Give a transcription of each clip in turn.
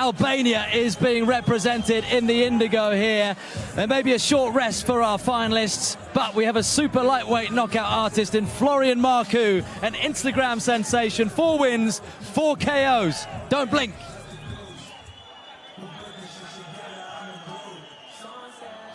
Albania is being represented in the indigo here. There may be a short rest for our finalists, but we have a super lightweight knockout artist in Florian Marku, an Instagram sensation, 4 wins, 4 KOs. Don't blink.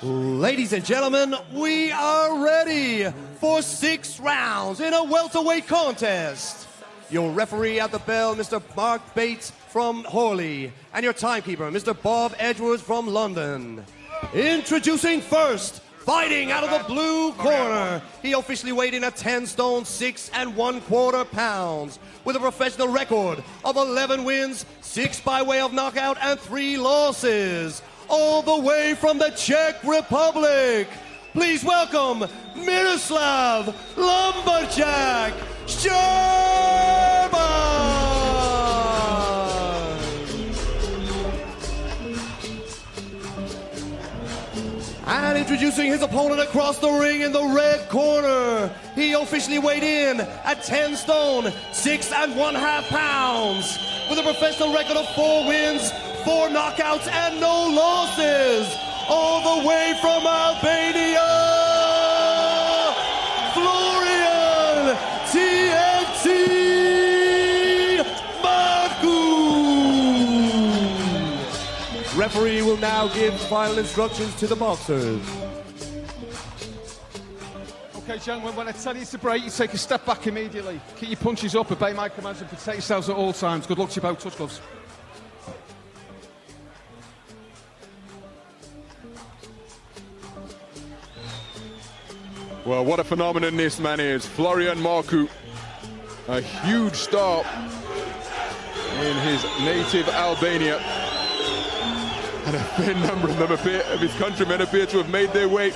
Ladies and gentlemen, we are ready for 6 rounds in a welterweight contest. Your referee at the bell, Mr. Mark Bates from Horley, and your timekeeper, Mr. Bob Edwards from London. Introducing first, fighting out of the blue corner. He officially weighed in at 10 stone, 6 1/4 pounds, with a professional record of 11 wins, 6 by way of knockout, and 3 losses. All the way from the Czech Republic, please welcome Miroslav Lumberjack Serban! And introducing his opponent across the ring in the red corner, he officially weighed in at 10 stone, 6 1/2 pounds, with a professional record of 4 wins, 4 knockouts, and no losses. All the way from Albania, Florian TNT Marku. Referee will now give final instructions to the boxers. Okay, gentlemen, when I tell you to break, you take a step back immediately. Keep your punches up, obey my commands, and protect yourselves at all times. Good luck to you both. Touch gloves. Well, what a phenomenon this man is. Florian Marku, a huge star in his native Albania. And a fair number of them of his countrymen appear to have made their way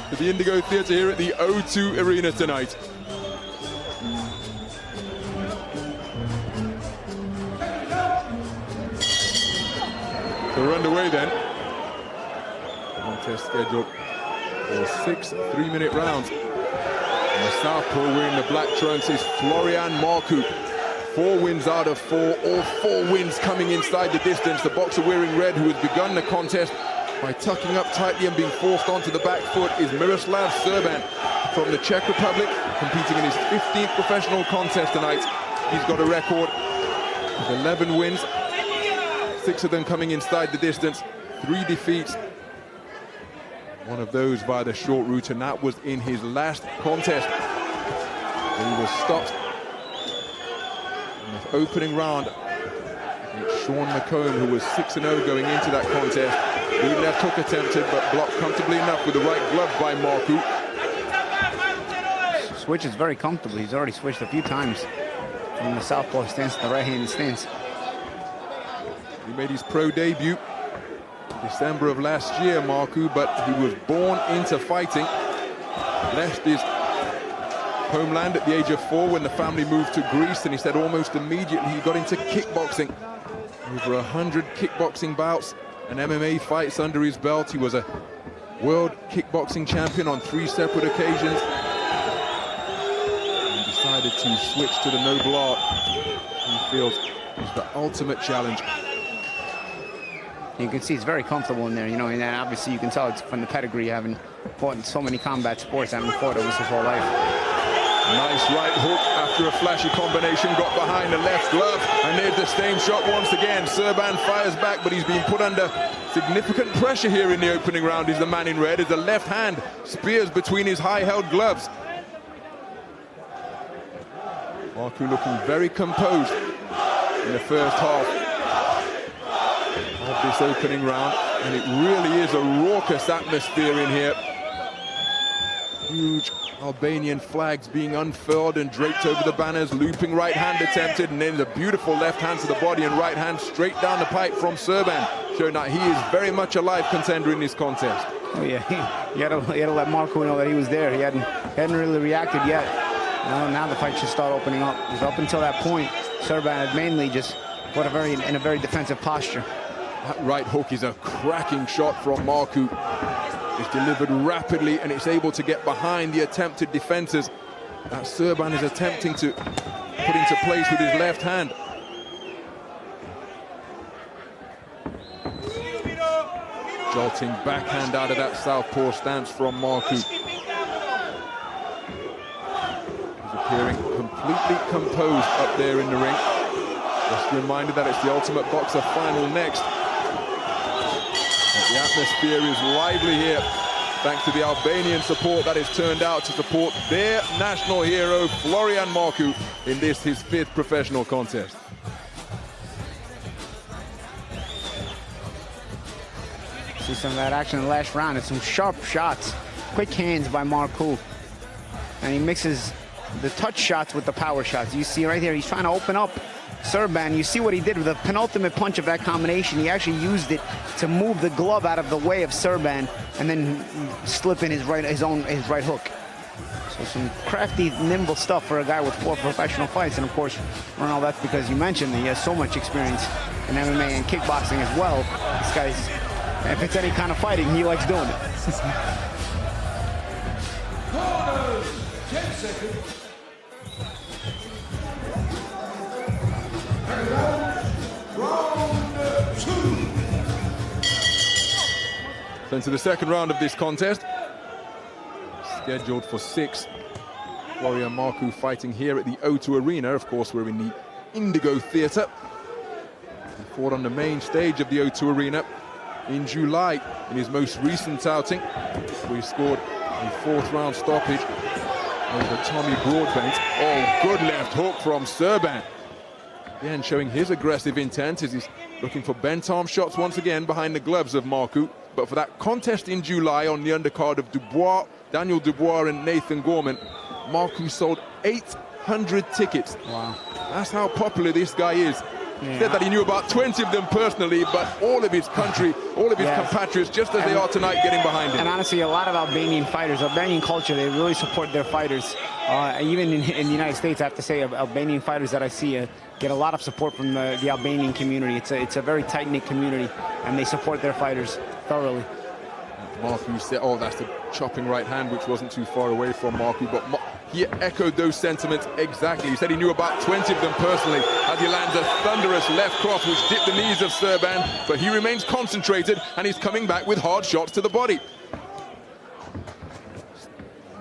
to the Indigo Theatre here at the O2 Arena tonight. So we're underway then. Contest scheduled for 6 3-minute rounds. And the southpaw wearing the black trunks is Florian Marku. 4 wins out of 4, all 4 wins coming inside the distance. The boxer wearing red, who has begun the contest by tucking up tightly and being forced onto the back foot, is Miroslav Serban from the Czech Republic, competing in his 15th professional contest tonight. He's got a record of 11 wins, 6 of them coming inside the distance, 3 defeats. One of those via the short route, and that was in his last contest. And he was stopped in the opening round. It's Sean McComb, who was 6-0 going into that contest. Lead left hook attempted, but blocked comfortably enough with the right glove by Marku. Switches very comfortably. He's already switched a few times from the southpaw stance to the right-handed stance. He made his pro debut December of last year, Marku, but he was born into fighting. Left his homeland at the age of 4 when the family moved to Greece, and he said almost immediately he got into kickboxing. Over 100 kickboxing bouts and MMA fights under his belt. He was a world kickboxing champion on 3 separate occasions. He decided to switch to the noble art he feels is the ultimate challenge. You can see he's very comfortable in there, you know, and obviously you can tell it's from the pedigree, having fought in so many combat sports, having fought over his whole life. Nice right hook after a flashy combination, got behind the left glove, and there's the same shot once again. Serban fires back, but he's been put under significant pressure here in the opening round. Is the man in red, as the left hand spears between his high-held gloves. Marku looking very composed in the first half of this opening round, and it really is a raucous atmosphere in here. Huge Albanian flags being unfurled and draped over the banners. Looping right hand attempted, and then the beautiful left hand to the body and right hand straight down the pipe from Serban, showing that he is very much a live contender in this contest. Oh yeah, he had to let Marku know that he was there. He hadn't really reacted yet. Now the fight should start opening up. Because up until that point, Serban had mainly just put in a very defensive posture. That right hook is a cracking shot from Marku. It's delivered rapidly, and it's able to get behind the attempted defenses that Serban is attempting to put into place with his left hand. Jolting backhand out of that southpaw stance from Marku. He's appearing completely composed up there in the ring. Just a reminder that it's the Ultimate Boxer final next. But the atmosphere is lively here, thanks to the Albanian support that has turned out to support their national hero, Florian Marku, in this, his 5th professional contest. See some of that action in the last round. It's some sharp shots, quick hands by Marku. And he mixes the touch shots with the power shots. You see right here, he's trying to open up Serban. You see what he did with the penultimate punch of that combination. He actually used it to move the glove out of the way of Serban and then slip in his right hook. So some crafty, nimble stuff for a guy with 4 professional fights. And of course, Ronald, that's because you mentioned that he has so much experience in MMA and kickboxing as well. This guy's, if it's any kind of fighting, he likes doing it. 10 seconds. Round 2. So into the second round of this contest, scheduled for 6. Florian Marku fighting here at the O2 Arena. Of course, we're in the Indigo Theatre. He fought on the main stage of the O2 Arena in July in his most recent outing, where he scored a 4th round stoppage over Tommy Broadbent. Oh, good left hook from Serban. Again, showing his aggressive intent as he's looking for bent arm shots once again behind the gloves of Marku. But for that contest in July on the undercard of Daniel Dubois and Nathan Gorman, Marku sold 800 tickets. Wow. That's how popular this guy is. Yeah. He said that he knew about 20 of them personally, but all of his country, all of his compatriots, just as they are tonight, getting behind him. And honestly, a lot of Albanian fighters, Albanian culture, they really support their fighters. Even in the United States, I have to say, Albanian fighters that I see get a lot of support from the Albanian community. It's a very tight-knit community, and they support their fighters thoroughly. Marku said, oh, that's the chopping right hand, which wasn't too far away from Marku, but he echoed those sentiments exactly. He said he knew about 20 of them personally as he lands a thunderous left cross which dipped the knees of Serban, but he remains concentrated and he's coming back with hard shots to the body.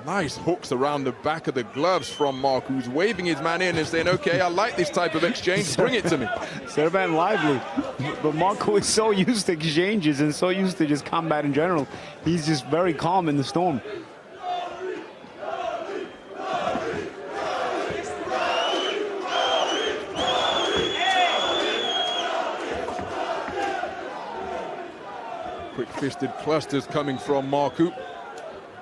Nice hooks around the back of the gloves from Marku, who's waving his man in and saying, okay, I like this type of exchange, bring it to me. Serban lively, but Marku is so used to exchanges and so used to just combat in general. He's just very calm in the storm. Quick-fisted clusters coming from Marku.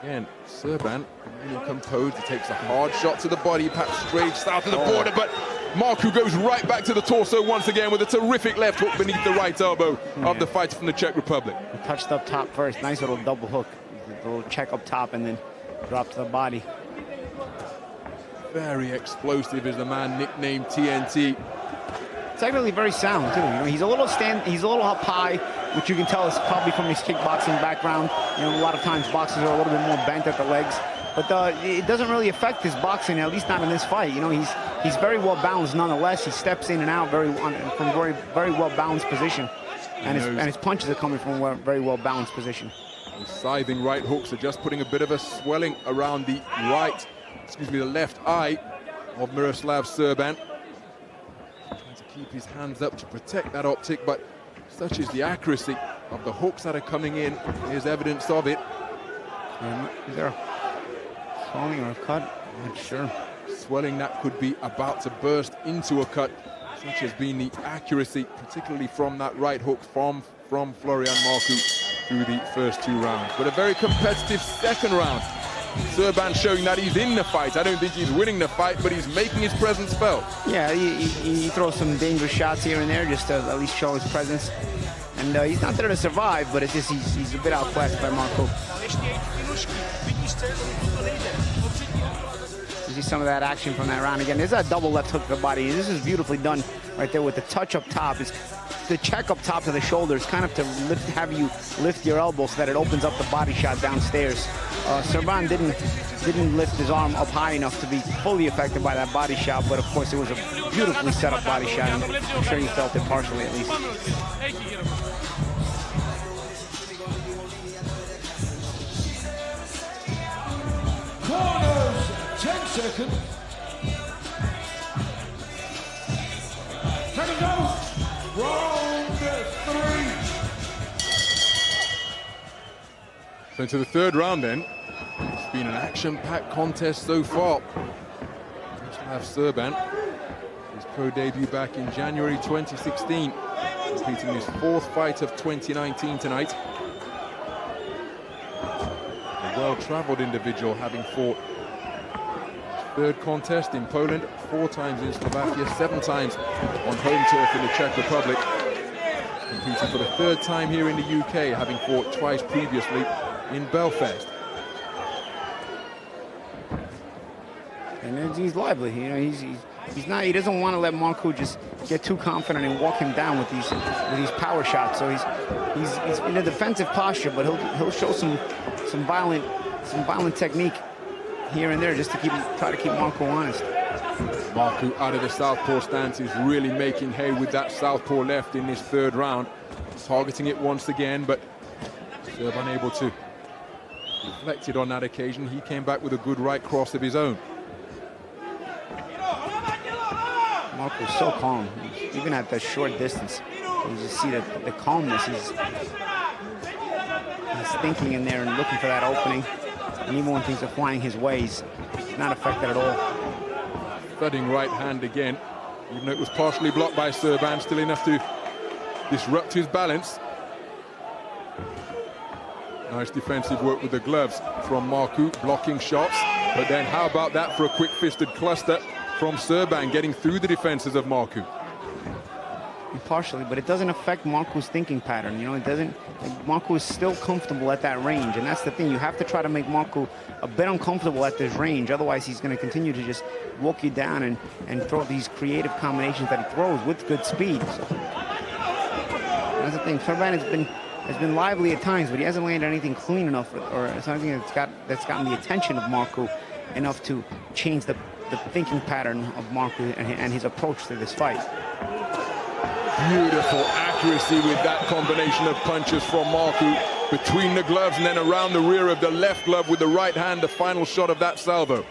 Again, Serban remaining composed. He takes a hard shot to the body, perhaps straight south of the border, but Marku goes right back to the torso once again with a terrific left hook beneath the right elbow of the fighter from the Czech Republic. He touched up top first. Nice little double hook. A little check up top and then drop to the body. Very explosive is the man nicknamed TNT. Technically very sound too. You know, he's a little up high, which you can tell is probably from his kickboxing background. You know, a lot of times boxers are a little bit more bent at the legs, but it doesn't really affect his boxing, at least not in this fight. You know, he's very well balanced nonetheless. He steps in and out from very well balanced position, and his punches are coming from a very well balanced position. The scything right hooks are just putting a bit of a swelling around the the left eye of Miroslav Serban. Trying to keep his hands up to protect that optic, but such is the accuracy of the hooks that are coming in. Here's evidence of it. Is there a swelling or a cut? I'm not sure. Swelling that could be about to burst into a cut. Such has been the accuracy, particularly from that right hook from Florian Marku through the first 2 rounds. But a very competitive second round. Serban showing that he's in the fight. I don't think he's winning the fight, but he's making his presence felt. Yeah, he throws some dangerous shots here and there just to at least show his presence. And he's not there to survive, but it's just he's a bit outclassed by Marku. You see some of that action from that round again. There's that double left hook to the body. This is beautifully done right there with the touch up top. It's the check up top to the shoulders, kind of to have you lift your elbow so that it opens up the body shot downstairs. Serban didn't lift his arm up high enough to be fully affected by that body shot, but of course it was a beautifully set up body shot, and I'm sure you felt it partially at least. So into the third round then. It's been an action-packed contest so far. Miroslav Serban, his pro debut back in January 2016, competing his fourth fight of 2019 tonight. A well-traveled individual, having fought his third contest in Poland, 4 times in Slovakia, 7 times on home turf in the Czech Republic. Competing for the 3rd time here in the UK, having fought twice previously in Belfast. And he's lively, you know. He's not. He doesn't want to let Marku just get too confident and walk him down with these power shots. So he's in a defensive posture, but he'll show some violent technique here and there just to try to keep Marku honest. Marku out of the southpaw stance is really making hay with that southpaw left in this 3rd round, targeting it once again, but Serban unable to deflect it on that occasion. He came back with a good right cross of his own. Marku's so calm, even at that short distance. You just see the calmness. He's thinking in there and looking for that opening. And even when things are flying his way, he's not affected at all. Thudding right hand again, even though it was partially blocked by Serban, still enough to disrupt his balance. Nice defensive work with the gloves from Marku, blocking shots. But then how about that for a quick-fisted cluster from Serban, getting through the defenses of Marku? Partially, but it doesn't affect Marku's thinking pattern. You know, it doesn't. Marku is still comfortable at that range, and that's the thing. You have to try to make Marku a bit uncomfortable at this range. Otherwise, he's going to continue to just walk you down and throw these creative combinations that he throws with good speed. So, that's the thing. Serban has been lively at times, but he hasn't landed anything clean enough or something that's gotten the attention of Marku enough to change the thinking pattern of Marku and his approach to this fight. Beautiful accuracy with that combination of punches from Marku between the gloves and then around the rear of the left glove with the right hand, the final shot of that salvo.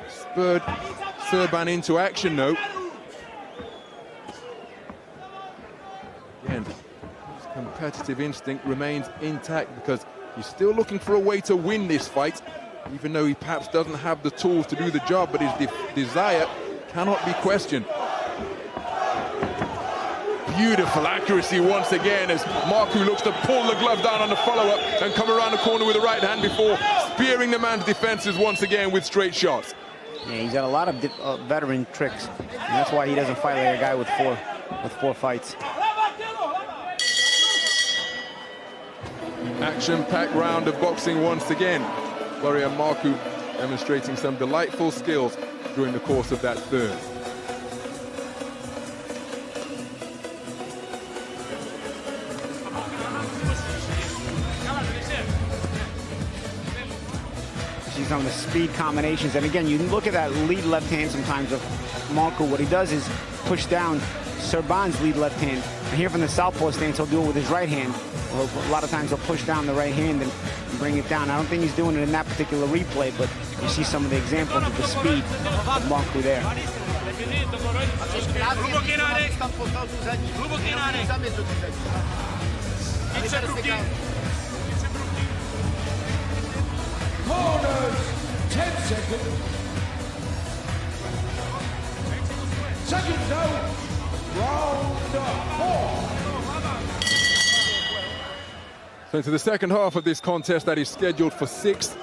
Spurred Serban into action though. Again, his competitive instinct remains intact because he's still looking for a way to win this fight, even though he perhaps doesn't have the tools to do the job, but his desire cannot be questioned. Beautiful accuracy once again as Marku looks to pull the glove down on the follow-up and come around the corner with the right hand before spearing the man's defenses once again with straight shots. Yeah, he's got a lot of veteran tricks, and that's why he doesn't fight like a guy with four fights. Action-packed round of boxing once again. Florian Marku demonstrating some delightful skills during the course of that 3rd. Some of the speed combinations, and again, you look at that lead left hand sometimes of Marku. What he does is push down Serban's lead left hand, and here from the southpaw stance, he'll do it with his right hand. A lot of times he'll push down the right hand and bring it down. I don't think he's doing it in that particular replay, but you see some of the examples of the speed of Marku there. Corners, 10 seconds. Second zone, round 4. So into the second half of this contest that is scheduled for 6.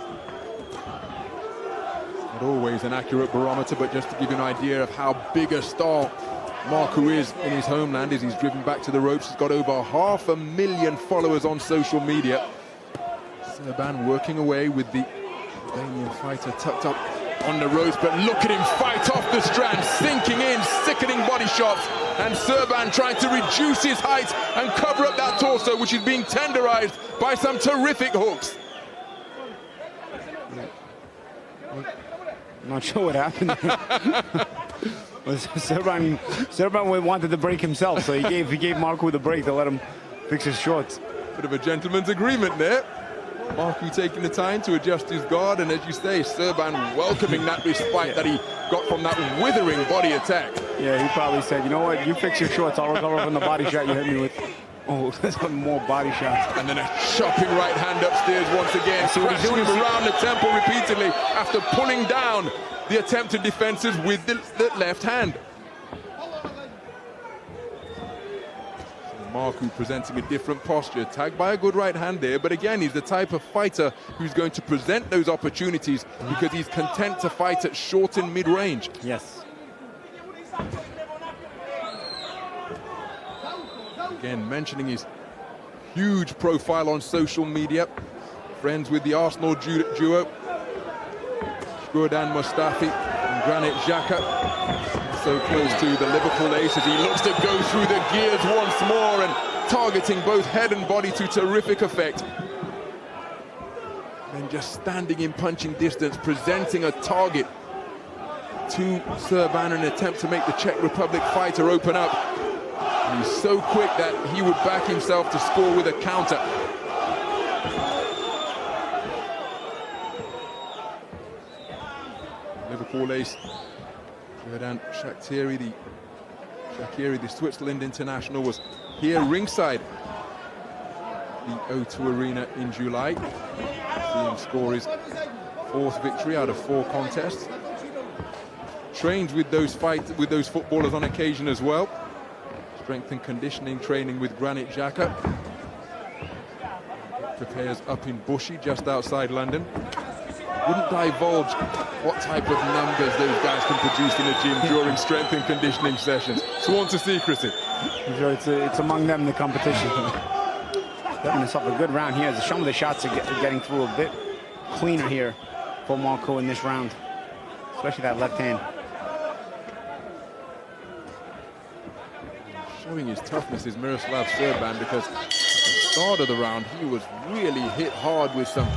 Not always an accurate barometer, but just to give you an idea of how big a star Marku is in his homeland as he's driven back to the ropes. He's got over 500,000 followers on social media. Serban working away with the Albanian fighter tucked up on the ropes, but look at him fight off the strand, sinking in, sickening body shots, and Serban trying to reduce his height and cover up that torso, which is being tenderized by some terrific hooks. I'm not sure what happened there. Serban wanted to break himself, so he gave Marku the break to let him fix his shorts. Bit of a gentleman's agreement there. Marku taking the time to adjust his guard, and as you say, Serban welcoming that respite that he got from that withering body attack. Yeah, he probably said, you know what, you fix your shorts, I'll recover from the body shot you hit me with. Oh, some more body shots. And then a chopping right hand upstairs once again, crashing him around the temple repeatedly after pulling down the attempted defenses with the left hand. Marku presenting a different posture, tagged by a good right hand there, but again, he's the type of fighter who's going to present those opportunities because he's content to fight at short and mid-range. Yes. Again, mentioning his huge profile on social media, friends with the Arsenal duo, Serban Mustafi and Granit Xhaka. So close to the Liverpool ace as he looks to go through the gears once more and targeting both head and body to terrific effect. And just standing in punching distance, presenting a target to Serban in an attempt to make the Czech Republic fighter open up. And he's so quick that he would back himself to score with a counter. Liverpool ace Serban Shaqiri, the Switzerland international, was here ringside the O2 Arena in July. See him score his 4th victory out of 4 contests. Trained with those footballers on occasion as well. Strength and conditioning training with Granit Xhaka. Prepares up in Bushey, just outside London. Wouldn't divulge what type of numbers those guys can produce in a gym during strength and conditioning sessions. Sworn to secrecy. I'm sure it's among them, the competition. Getting himself a good round here. Some of the shots are getting through a bit cleaner here for Marku in this round, especially that left hand. Showing his toughness is Miroslav Serban, because at the start of the round he was really hit hard with some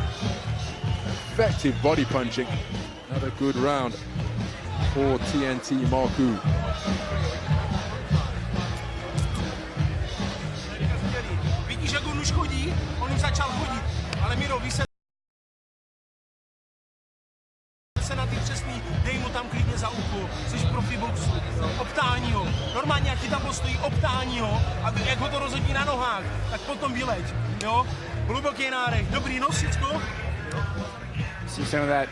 effective body punching. Another good round for TNT Marku. Vidíš, jak on už chodí? On už začal chodit, ale Miro, víš se na ty přesný, dej mu tam klidně za ucho, jsi profi boxu, obtáhni ho, normálně jak ti tam postojí, obtáhni ho a jak ho to rozhodí na nohách, tak potom vyleď, jo? Hluboký nádech, dobrý nos, všecko? See some of that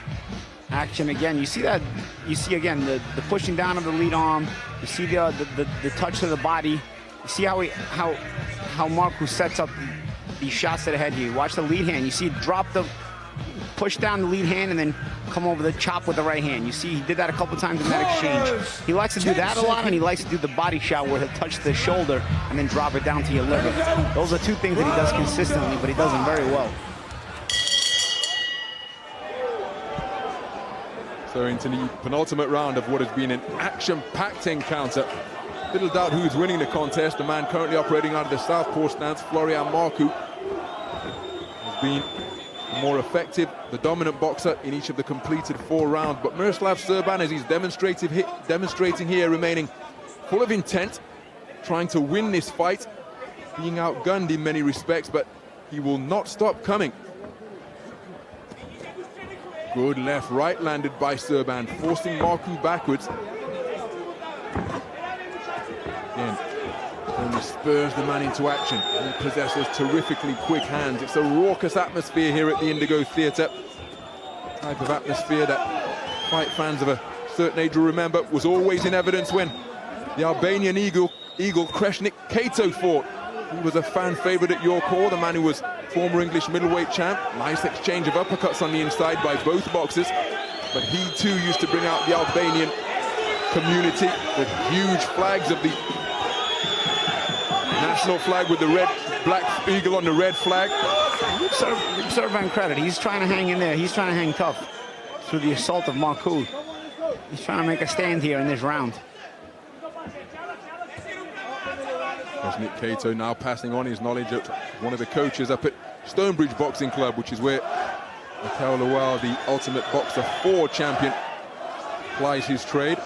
action again. You see that. You see again the pushing down of the lead arm. You see the touch to the body. You see how Marku sets up these shots to the head here. Watch the lead hand. You see push down the lead hand and then come over the chop with the right hand. You see he did that a couple times in that exchange. He likes to do that a lot, and he likes to do the body shot where he'll touch the shoulder and then drop it down to your liver. Those are 2 things that he does consistently, but he does them very well. So into the penultimate round of what has been an action-packed encounter. Little doubt who's winning the contest. The man currently operating out of the southpaw stance, Florian Marku, has been more effective, the dominant boxer in each of the completed 4 rounds. But Miroslav Serban, as he's demonstrating here, remaining full of intent, trying to win this fight, being outgunned in many respects, but he will not stop coming. Good left right landed by Serban, forcing Marku backwards. Again, only spurs the man into action. He possesses terrifically quick hands. It's a raucous atmosphere here at the Indigo Theatre. Type of atmosphere that fight fans of a certain age will remember was always in evidence when the Albanian eagle Kreshnik Kato fought. He was a fan favorite at your core, the man who was former English middleweight champ. Nice exchange of uppercuts on the inside by both boxers. But he too used to bring out the Albanian community with huge flags of the national flag with the black eagle on the red flag. Serban credit. He's trying to hang in there. He's trying to hang tough through the assault of Marku. He's trying to make a stand here in this round. Nick Kato now passing on his knowledge of one of the coaches up at Stonebridge Boxing Club, which is where Mikel Lawal, the Ultimate Boxer 4 champion, plies his trade.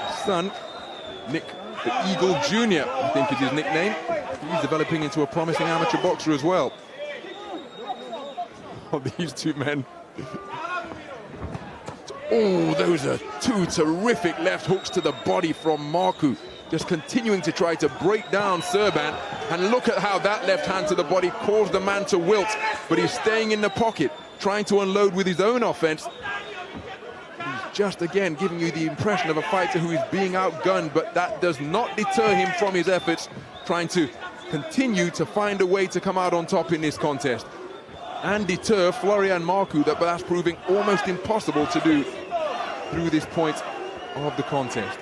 His son, Nick the Eagle Jr., I think is his nickname. He's developing into a promising amateur boxer as well. Oh, these 2 men. Oh, those are 2 terrific left hooks to the body from Marku. just continuing to try to break down Serban. And look at how that left hand to the body caused the man to wilt. But he's staying in the pocket, trying to unload with his own offense. He's just, again, giving you the impression of a fighter who is being outgunned, but that does not deter him from his efforts, trying to continue to find a way to come out on top in this contest and deter Florian Marku, but that's proving almost impossible to do through this point of the contest.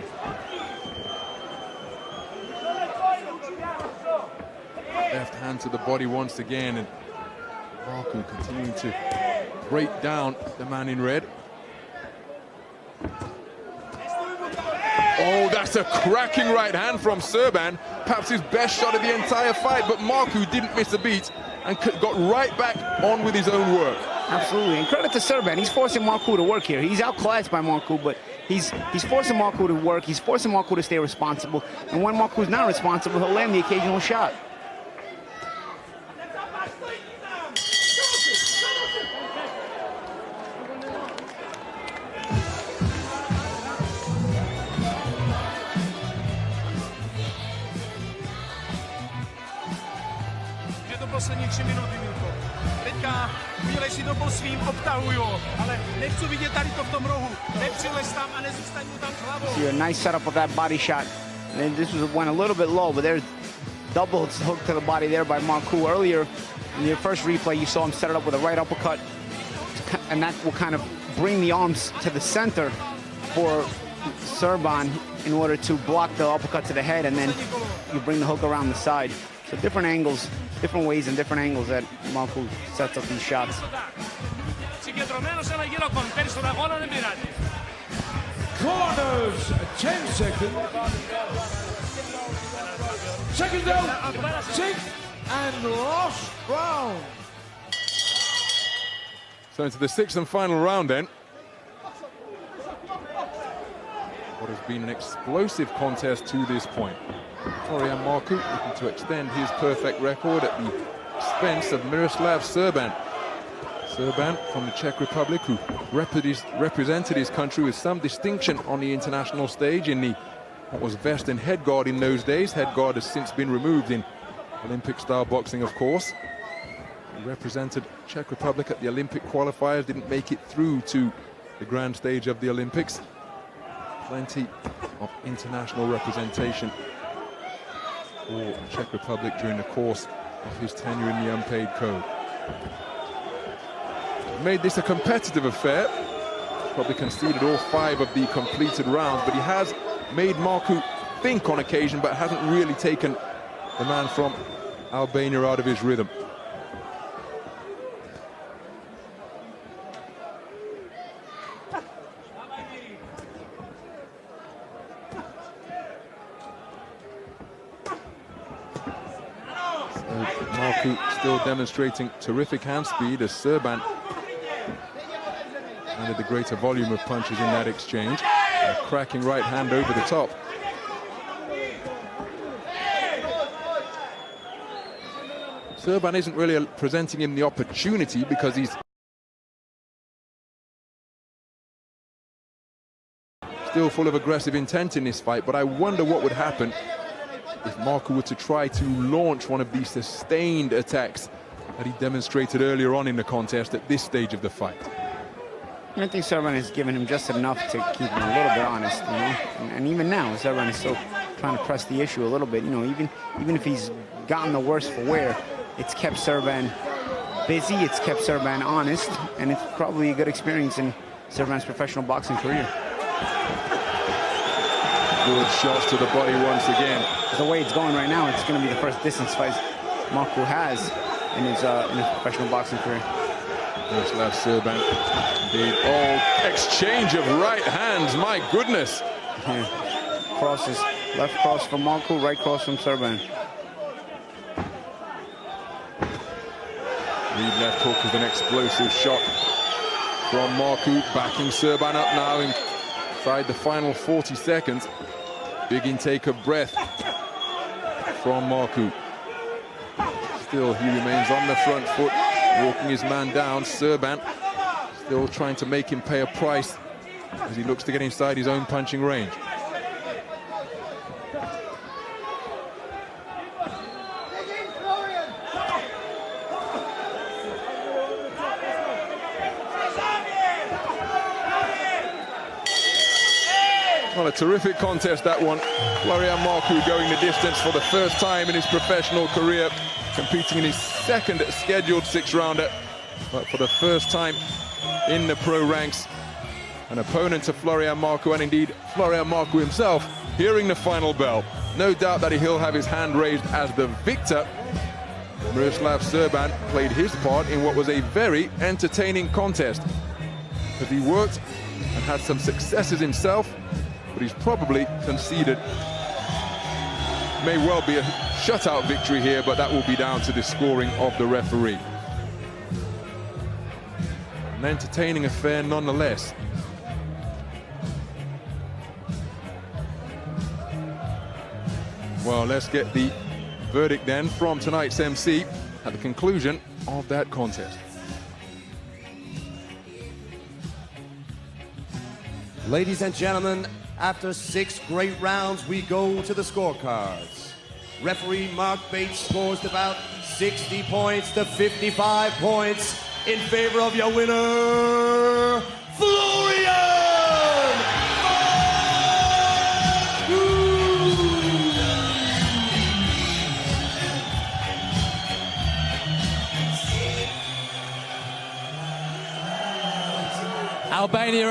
Left hand to the body once again, and Marku continuing to break down the man in red. Oh, that's a cracking right hand from Serban, perhaps his best shot of the entire fight, but Marku didn't miss a beat and got right back on with his own work. Absolutely, and credit to Serban. He's forcing Marku to work here. He's outclassed by Marku, but he's forcing Marku to work. He's forcing Marku to stay responsible, and when Marku's not responsible, he'll land the occasional shot. Poslední 3 minuty, Milko. Teďka udělej si to po svým, obtahuj ho, ale nechci vidět tady to v tom rohu. Nepřilez tam a nezůstaň mu tam hlavou. See a nice setup of that body shot. And this went a little bit low, but there's double hook to the body there by Marku. Earlier in your first replay, you saw him set it up with a right uppercut, and that will kind of bring the arms to the center for Serban in order to block the uppercut to the head, and then you bring the hook around the side. So different angles, different ways and different angles that Marku sets up these shots. Corners, 10 seconds. Seconds out, 6th and last round. So into the 6th and final round then. What has been an explosive contest to this point. Florian Marku looking to extend his perfect record at the expense of Miroslav Serban. Serban from the Czech Republic, who represented his country with some distinction on the international stage in the what was vest and head guard in those days. Head guard has since been removed in Olympic-style boxing, of course. He represented Czech Republic at the Olympic qualifiers, didn't make it through to the grand stage of the Olympics. Plenty of international representation for the Czech Republic during the course of his tenure in the unpaid code. Made this a competitive affair. Probably conceded all 5 of the completed rounds, but he has made Marku think on occasion, but hasn't really taken the man from Albania out of his rhythm. Marku still demonstrating terrific hand speed as Serban added the greater volume of punches in that exchange. A cracking right hand over the top. Serban isn't really presenting him the opportunity because he's still full of aggressive intent in this fight, but I wonder what would happen if Marku were to try to launch one of these sustained attacks that he demonstrated earlier on in the contest at this stage of the fight. I think Serban has given him just enough to keep him a little bit honest, you know. And even now, Serban is still trying to press the issue a little bit. You know, even if he's gotten the worse for wear, it's kept Serban busy, it's kept Serban honest, and it's probably a good experience in Serban's professional boxing career. Good shots to the body once again. The way it's going right now, it's going to be the first distance fight Marku has in his professional boxing career. Miroslav Serban, indeed. Oh, exchange of right hands, my goodness. Yeah. Crosses, left cross from Marku, right cross from Serban. Lead left hook with an explosive shot from Marku, backing Serban up now inside the final 40 seconds. Big intake of breath from Marku. Still, he remains on the front foot, walking his man down. Serban still trying to make him pay a price as he looks to get inside his own punching range. terrific contest, that one. Florian Marku going the distance for the first time in his professional career, competing in his second scheduled 6-rounder, but for the first time in the pro ranks. An opponent to Florian Marku, and indeed Florian Marku himself, hearing the final bell. No doubt that he'll have his hand raised as the victor. Miroslav Serban played his part in what was a very entertaining contest, as he worked and had some successes himself, but he's probably conceded. May well be a shutout victory here, but that will be down to the scoring of the referee. An entertaining affair nonetheless. Well, let's get the verdict then from tonight's MC at the conclusion of that contest. Ladies and gentlemen, after 6 great rounds, we go to the scorecards. Referee Mark Bates scores about 60 points to 55 points in favor of your winner, Florian Marku! Albania